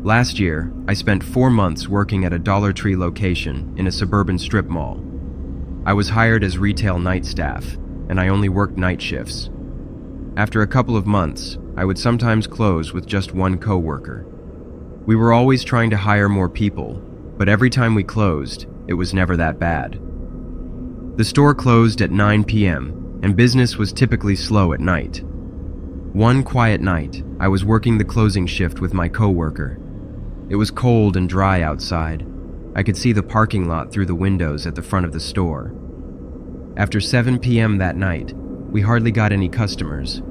Last year, I spent 4 months working at a Dollar Tree location in a suburban strip mall. I was hired as retail night staff, and I only worked night shifts. After a couple of months, I would sometimes close with just one coworker. We were always trying to hire more people, but every time we closed, it was never that bad. The store closed at 9 p.m., and business was typically slow at night. One quiet night, I was working the closing shift with my coworker. It was cold and dry outside. I could see the parking lot through the windows at the front of the store. After 7 p.m. that night, we hardly got any customers.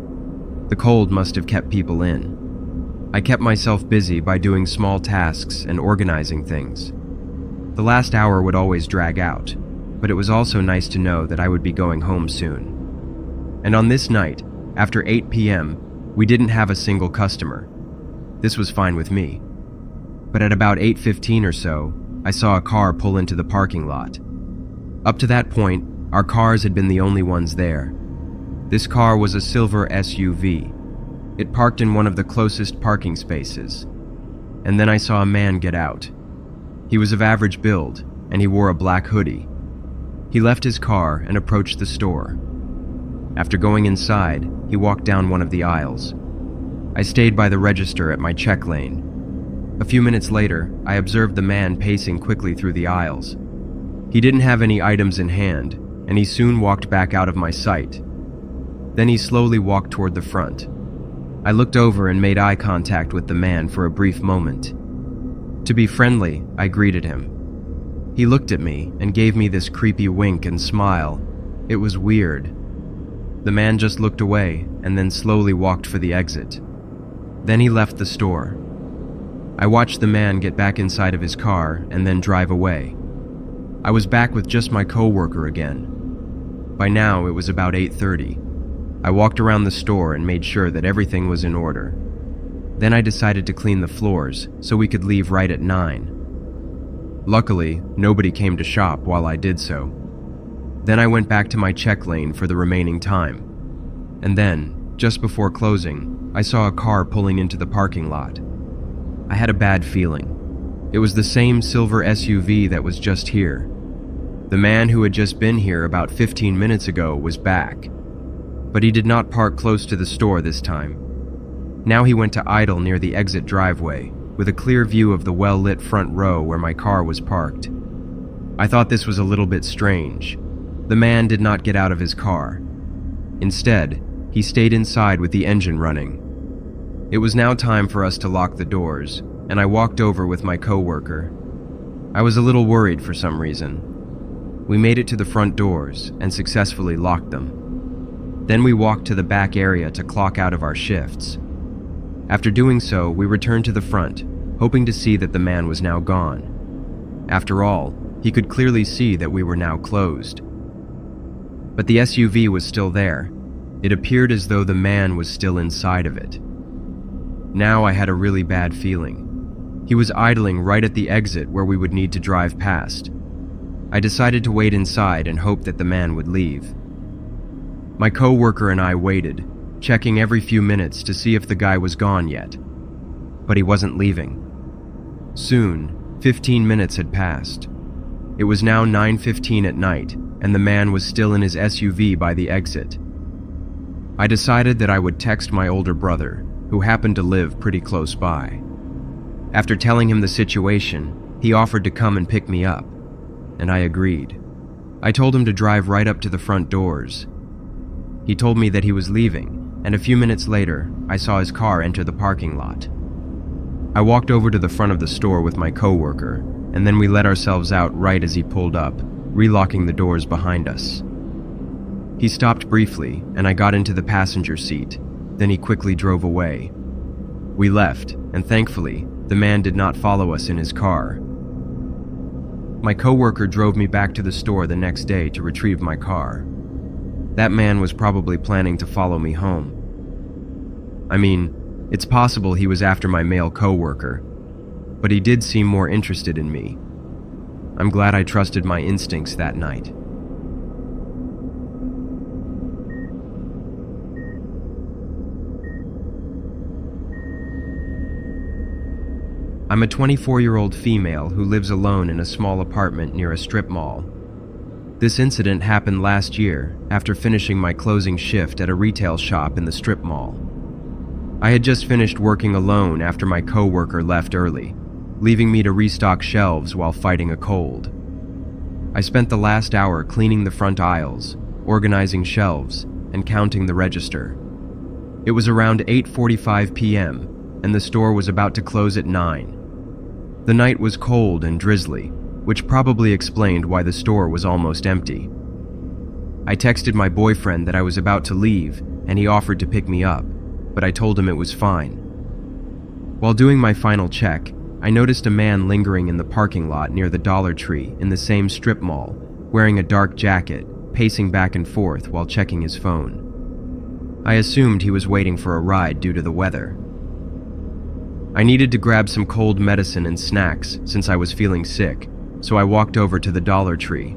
The cold must have kept people in. I kept myself busy by doing small tasks and organizing things. The last hour would always drag out, but it was also nice to know that I would be going home soon. And on this night, after 8 p.m., we didn't have a single customer. This was fine with me. But at about 8:15 or so, I saw a car pull into the parking lot. Up to that point, our cars had been the only ones there. This car was a silver SUV. It parked in one of the closest parking spaces. And then I saw a man get out. He was of average build, and he wore a black hoodie. He left his car and approached the store. After going inside, he walked down one of the aisles. I stayed by the register at my check lane. A few minutes later, I observed the man pacing quickly through the aisles. He didn't have any items in hand, and he soon walked back out of my sight. Then he slowly walked toward the front. I looked over and made eye contact with the man for a brief moment. To be friendly, I greeted him. He looked at me and gave me this creepy wink and smile. It was weird. The man just looked away and then slowly walked for the exit. Then he left the store. I watched the man get back inside of his car and then drive away. I was back with just my coworker again. By now, it was about 8:30. I walked around the store and made sure that everything was in order. Then I decided to clean the floors so we could leave right at 9. Luckily, nobody came to shop while I did so. Then I went back to my check lane for the remaining time. And then, just before closing, I saw a car pulling into the parking lot. I had a bad feeling. It was the same silver SUV that was just here. The man who had just been here about 15 minutes ago was back. But he did not park close to the store this time. Now he went to idle near the exit driveway, with a clear view of the well-lit front row where my car was parked. I thought this was a little bit strange. The man did not get out of his car. Instead, he stayed inside with the engine running. It was now time for us to lock the doors, and I walked over with my coworker. I was a little worried for some reason. We made it to the front doors and successfully locked them. Then we walked to the back area to clock out of our shifts. After doing so, we returned to the front, hoping to see that the man was now gone. After all, he could clearly see that we were now closed. But the SUV was still there. It appeared as though the man was still inside of it. Now I had a really bad feeling. He was idling right at the exit where we would need to drive past. I decided to wait inside and hope that the man would leave. My coworker and I waited, checking every few minutes to see if the guy was gone yet. But he wasn't leaving. Soon, 15 minutes had passed. It was now 9:15 at night, and the man was still in his SUV by the exit. I decided that I would text my older brother, who happened to live pretty close by. After telling him the situation, he offered to come and pick me up, and I agreed. I told him to drive right up to the front doors. He told me that he was leaving, and a few minutes later, I saw his car enter the parking lot. I walked over to the front of the store with my coworker, and then we let ourselves out right as he pulled up, relocking the doors behind us. He stopped briefly, and I got into the passenger seat. Then he quickly drove away. We left, and thankfully, the man did not follow us in his car. My coworker drove me back to the store the next day to retrieve my car. That man was probably planning to follow me home. I mean, it's possible he was after my male coworker, but he did seem more interested in me. I'm glad I trusted my instincts that night. I'm a 24-year-old female who lives alone in a small apartment near a strip mall. This incident happened last year after finishing my closing shift at a retail shop in the strip mall. I had just finished working alone after my coworker left early, leaving me to restock shelves while fighting a cold. I spent the last hour cleaning the front aisles, organizing shelves, and counting the register. It was around 8:45 p.m., and the store was about to close at 9. The night was cold and drizzly, which probably explained why the store was almost empty. I texted my boyfriend that I was about to leave, and he offered to pick me up, but I told him it was fine. While doing my final check, I noticed a man lingering in the parking lot near the Dollar Tree in the same strip mall, wearing a dark jacket, pacing back and forth while checking his phone. I assumed he was waiting for a ride due to the weather. I needed to grab some cold medicine and snacks since I was feeling sick, so I walked over to the Dollar Tree.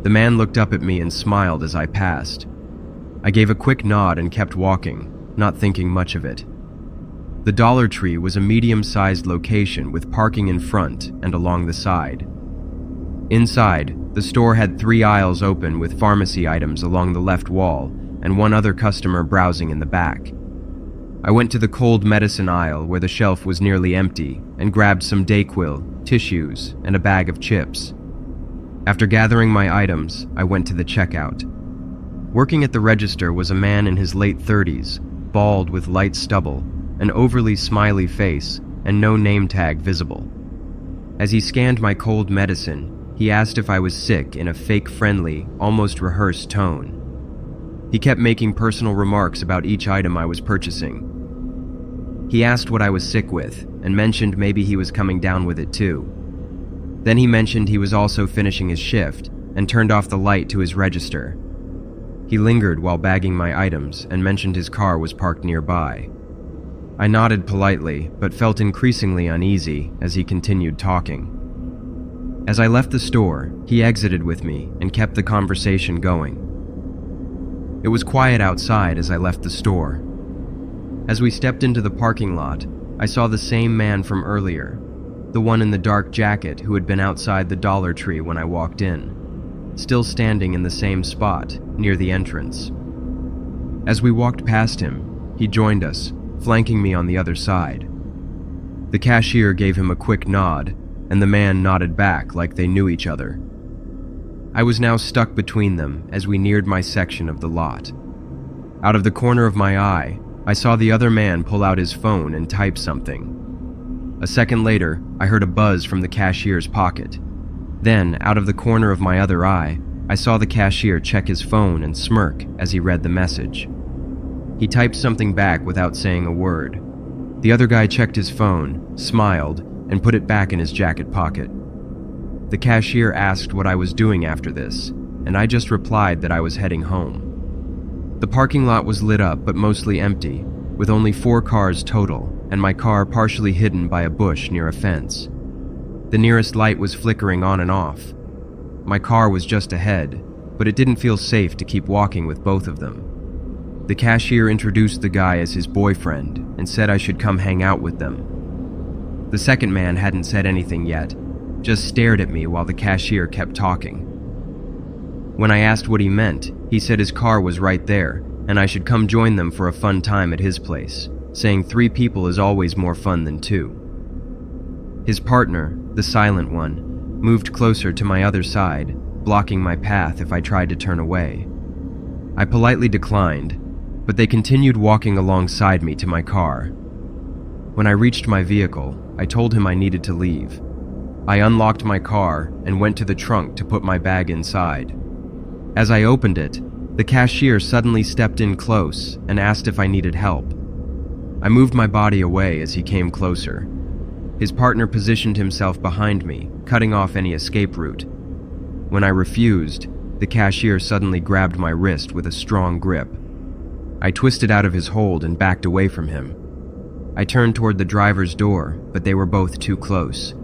The man looked up at me and smiled as I passed. I gave a quick nod and kept walking, not thinking much of it. The Dollar Tree was a medium-sized location with parking in front and along the side. Inside, the store had 3 aisles open with pharmacy items along the left wall and one other customer browsing in the back. I went to the cold medicine aisle where the shelf was nearly empty and grabbed some Dayquil, tissues, and a bag of chips. After gathering my items, I went to the checkout. Working at the register was a man in his late 30s, bald with light stubble, an overly smiley face, and no name tag visible. As he scanned my cold medicine, he asked if I was sick in a fake friendly, almost rehearsed tone. He kept making personal remarks about each item I was purchasing. He asked what I was sick with, and mentioned maybe he was coming down with it too. Then he mentioned he was also finishing his shift, and turned off the light to his register. He lingered while bagging my items, and mentioned his car was parked nearby. I nodded politely, but felt increasingly uneasy as he continued talking. As I left the store, he exited with me and kept the conversation going. It was quiet outside as I left the store. As we stepped into the parking lot, I saw the same man from earlier, the one in the dark jacket who had been outside the Dollar Tree when I walked in, still standing in the same spot, near the entrance. As we walked past him, he joined us, flanking me on the other side. The cashier gave him a quick nod, and the man nodded back like they knew each other. I was now stuck between them as we neared my section of the lot. Out of the corner of my eye, I saw the other man pull out his phone and type something. A second later, I heard a buzz from the cashier's pocket. Then, out of the corner of my other eye, I saw the cashier check his phone and smirk as he read the message. He typed something back without saying a word. The other guy checked his phone, smiled, and put it back in his jacket pocket. The cashier asked what I was doing after this, and I just replied that I was heading home. The parking lot was lit up but mostly empty, with only 4 cars total, and my car partially hidden by a bush near a fence. The nearest light was flickering on and off. My car was just ahead, but it didn't feel safe to keep walking with both of them. The cashier introduced the guy as his boyfriend and said I should come hang out with them. The second man hadn't said anything yet, just stared at me while the cashier kept talking. When I asked what he meant, he said his car was right there, and I should come join them for a fun time at his place, saying 3 people is always more fun than 2. His partner, the silent one, moved closer to my other side, blocking my path if I tried to turn away. I politely declined, but they continued walking alongside me to my car. When I reached my vehicle, I told him I needed to leave. I unlocked my car and went to the trunk to put my bag inside. As I opened it, the cashier suddenly stepped in close and asked if I needed help. I moved my body away as he came closer. His partner positioned himself behind me, cutting off any escape route. When I refused, the cashier suddenly grabbed my wrist with a strong grip. I twisted out of his hold and backed away from him. I turned toward the driver's door, but they were both too close.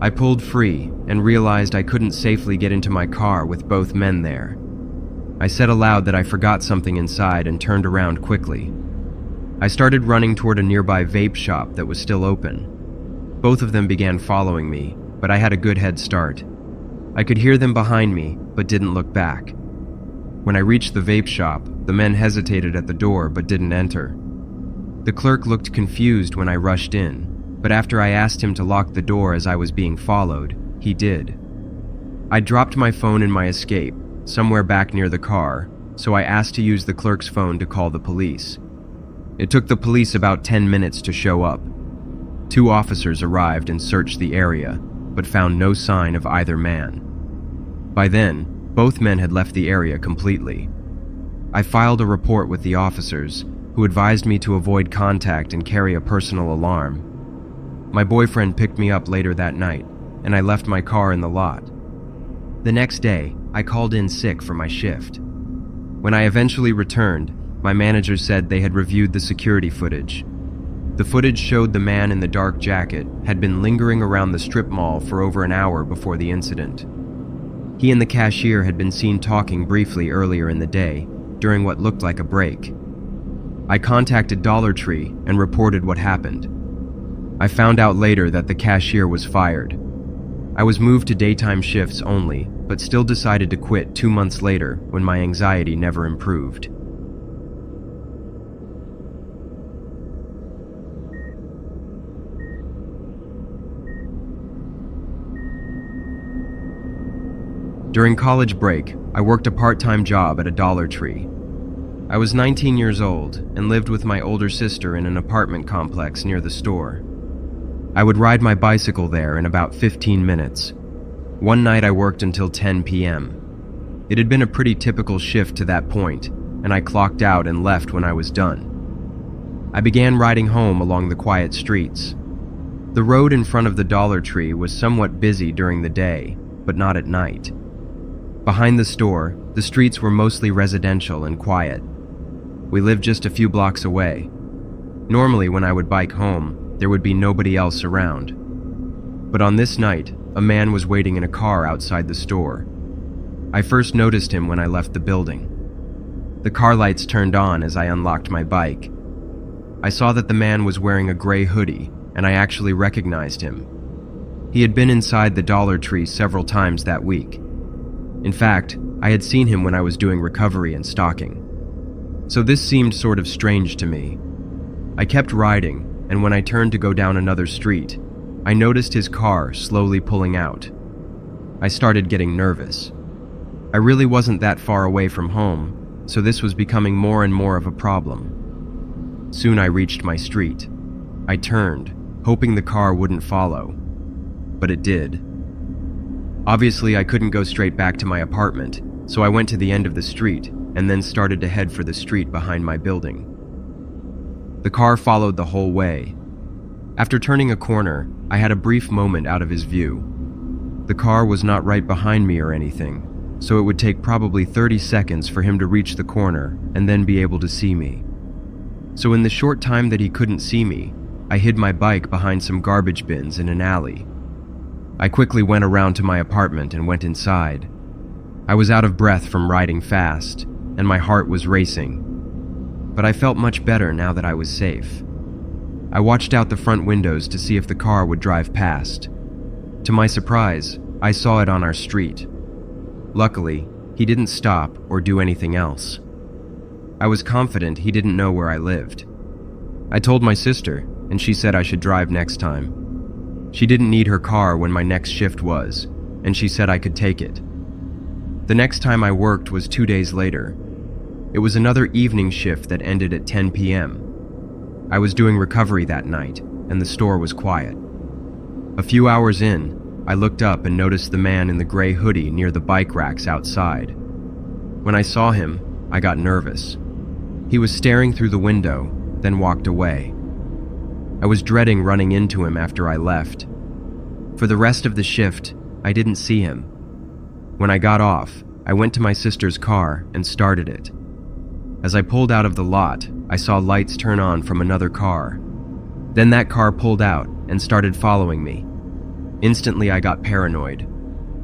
I pulled free and realized I couldn't safely get into my car with both men there. I said aloud that I forgot something inside and turned around quickly. I started running toward a nearby vape shop that was still open. Both of them began following me, but I had a good head start. I could hear them behind me, but didn't look back. When I reached the vape shop, the men hesitated at the door but didn't enter. The clerk looked confused when I rushed in, but after I asked him to lock the door as I was being followed, he did. I dropped my phone in my escape, somewhere back near the car, so I asked to use the clerk's phone to call the police. It took the police about 10 minutes to show up. 2 officers arrived and searched the area, but found no sign of either man. By then, both men had left the area completely. I filed a report with the officers, who advised me to avoid contact and carry a personal alarm. My boyfriend picked me up later that night, and I left my car in the lot. The next day, I called in sick for my shift. When I eventually returned, my manager said they had reviewed the security footage. The footage showed the man in the dark jacket had been lingering around the strip mall for over an hour before the incident. He and the cashier had been seen talking briefly earlier in the day, during what looked like a break. I contacted Dollar Tree and reported what happened. I found out later that the cashier was fired. I was moved to daytime shifts only, but still decided to quit 2 months later when my anxiety never improved. During college break, I worked a part-time job at a Dollar Tree. I was 19 years old and lived with my older sister in an apartment complex near the store. I would ride my bicycle there in about 15 minutes. One night I worked until 10 p.m. It had been a pretty typical shift to that point, and I clocked out and left when I was done. I began riding home along the quiet streets. The road in front of the Dollar Tree was somewhat busy during the day, but not at night. Behind the store, the streets were mostly residential and quiet. We lived just a few blocks away. Normally, when I would bike home, there would be nobody else around. But on this night, a man was waiting in a car outside the store. I first noticed him when I left the building. The car lights turned on as I unlocked my bike. I saw that the man was wearing a gray hoodie, and I actually recognized him. He had been inside the Dollar Tree several times that week. In fact, I had seen him when I was doing recovery and stocking. So this seemed sort of strange to me. I kept riding, and when I turned to go down another street, I noticed his car slowly pulling out. I started getting nervous. I really wasn't that far away from home, so this was becoming more and more of a problem. Soon I reached my street. I turned, hoping the car wouldn't follow, but it did. Obviously, I couldn't go straight back to my apartment, so I went to the end of the street and then started to head for the street behind my building. The car followed the whole way. After turning a corner, I had a brief moment out of his view. The car was not right behind me or anything, so it would take probably 30 seconds for him to reach the corner and then be able to see me. So in the short time that he couldn't see me, I hid my bike behind some garbage bins in an alley. I quickly went around to my apartment and went inside. I was out of breath from riding fast, and my heart was racing. But I felt much better now that I was safe. I watched out the front windows to see if the car would drive past. To my surprise, I saw it on our street. Luckily, he didn't stop or do anything else. I was confident he didn't know where I lived. I told my sister, and she said I should drive next time. She didn't need her car when my next shift was, and she said I could take it. The next time I worked was 2 days later. It was another evening shift that ended at 10 p.m. I was doing recovery that night, and the store was quiet. A few hours in, I looked up and noticed the man in the gray hoodie near the bike racks outside. When I saw him, I got nervous. He was staring through the window, then walked away. I was dreading running into him after I left. For the rest of the shift, I didn't see him. When I got off, I went to my sister's car and started it. As I pulled out of the lot, I saw lights turn on from another car. Then that car pulled out and started following me. Instantly, I got paranoid.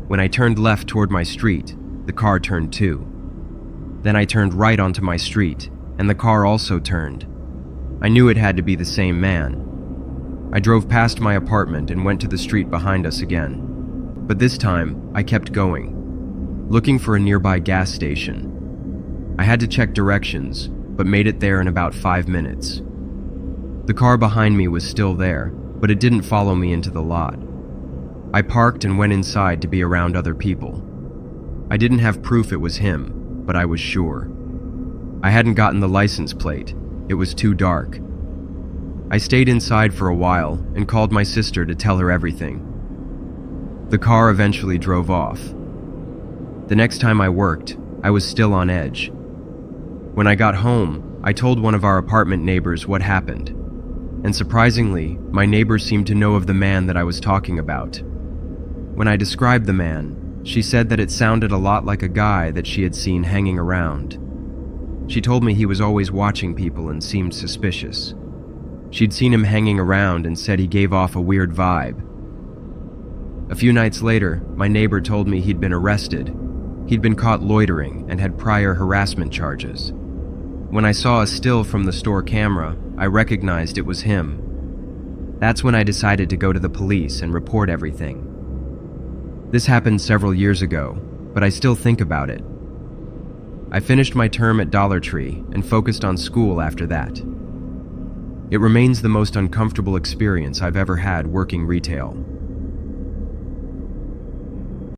When I turned left toward my street, the car turned too. Then I turned right onto my street, and the car also turned. I knew it had to be the same man. I drove past my apartment and went to the street behind us again. But this time, I kept going, looking for a nearby gas station. I had to check directions, but made it there in about 5 minutes. The car behind me was still there, but it didn't follow me into the lot. I parked and went inside to be around other people. I didn't have proof it was him, but I was sure. I hadn't gotten the license plate. It was too dark. I stayed inside for a while and called my sister to tell her everything. The car eventually drove off. The next time I worked, I was still on edge. When I got home, I told one of our apartment neighbors what happened. And surprisingly, my neighbor seemed to know of the man that I was talking about. When I described the man, she said that it sounded a lot like a guy that she had seen hanging around. She told me he was always watching people and seemed suspicious. She'd seen him hanging around and said he gave off a weird vibe. A few nights later, my neighbor told me he'd been arrested. He'd been caught loitering and had prior harassment charges. When I saw a still from the store camera, I recognized it was him. That's when I decided to go to the police and report everything. This happened several years ago, but I still think about it. I finished my term at Dollar Tree and focused on school after that. It remains the most uncomfortable experience I've ever had working retail.